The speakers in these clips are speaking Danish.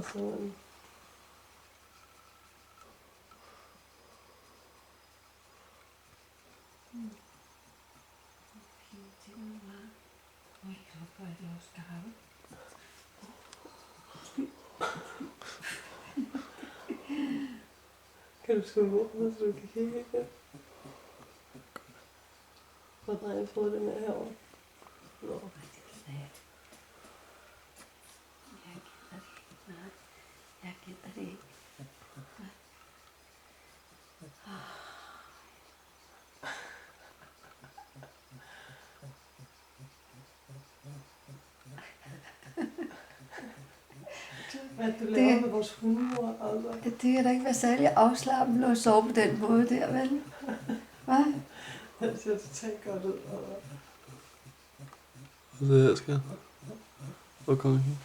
og sådan. Kan du skrive ned, så du kan kigge igen? Hvor har jeg fået det med herovre? Nå. Jeg gider det ikke. Hvad du laver med vores hundemor, altså? Det kan da ikke være særlig afslappende at sove på den måde der, vel? Hvad? Det ser totalt godt ud, altså. Hvad er det her, skat? Hvor kommer jeg hen?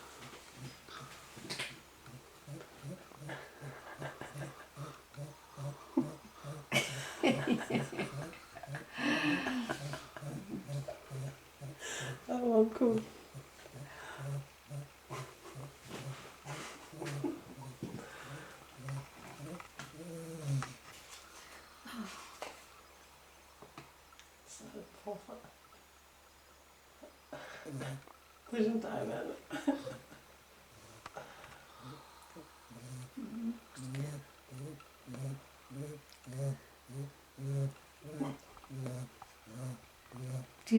Det var cool. Så er det forfra. Det er sådan dig, mand.